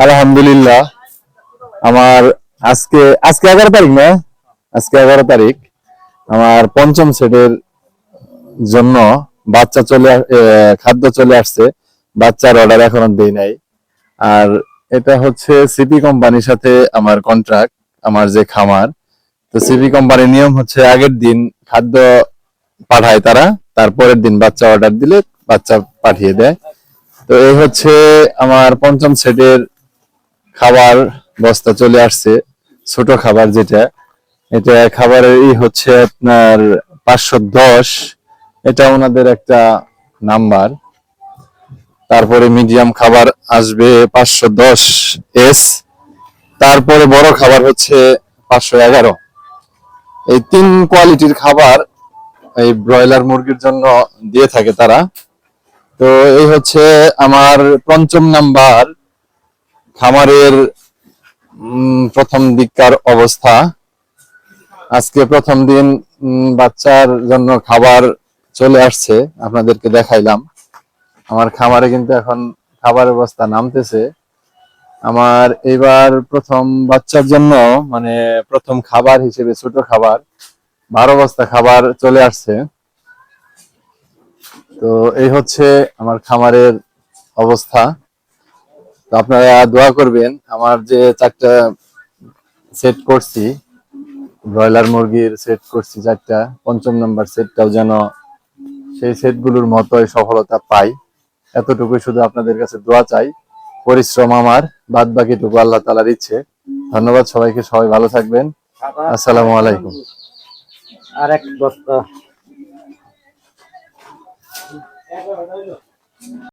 আলহামদুলিল্লাহ। আমার আজকে আজকে 11 তারিখ না, আজকে 11 তারিখ। আমার পঞ্চম সেটের জন্য বাচ্চা খাদ্য চলে আসছে। বাচ্চার অর্ডার এখনো দেই নাই। আর এটা হচ্ছে সিপি কোম্পানির সাথে আমার কন্ট্রাক্ট, আমার যে খামার। তো সিপি কোম্পানির নিয়ম হচ্ছে আগের দিন খাদ্য পাঠায় তারা, তারপরের দিন বাচ্চা অর্ডার দিলে বাচ্চা পাঠিয়ে দেয়। তো এই হচ্ছে আমার পঞ্চম সেটের খাবার বস্তা চলে আসছে। ছোট খাবার যেটা, এটা খাবারের হচ্ছে আপনার 510, এটা ওনাদের একটা নাম্বার। তারপরে মিডিয়াম খাবার আসবে 510 S। তারপরে বড় খাবার হচ্ছে 511। এই 3 কোয়ালিটির খাবার এই ব্রয়লার মুরগির জন্য দিয়ে থাকে তারা। তো এই হচ্ছে আমার পঞ্চম নাম্বার খামারের প্রথম দিককার অবস্থা। আজকে প্রথম দিন বাচ্চার জন্য খাবার চলে আসছে, আপনাদেরকে দেখাইলাম। আমার খামারে কিন্তু এখন খাবার অবস্থা নামতেছে। আমার এবার প্রথম বাচ্চার জন্য মানে প্রথম খাবার হিসেবে ছোট খাবার 12 বস্তা খাবার চলে আসছে। তো এই হচ্ছে আমার খামারের অবস্থা। তো আপনারা দোয়া করবেন, আমার যে 4টা সেট করছি, ব্রয়লার মুরগির সেট করছি 4টা, পঞ্চম নাম্বার সেটটাও যেন সেই সেটগুলোর মতোই সফলতা পাই। এতটুকুই শুধু আপনাদের কাছে দোয়া চাই। পরিশ্রম আমার, বাদ বাকিটুকু আল্লাহ তাআলার ইচ্ছে। ধন্যবাদ সবাইকে, সবাই ভালো থাকবেন। আসসালামু আলাইকুম। আরেক বস্তা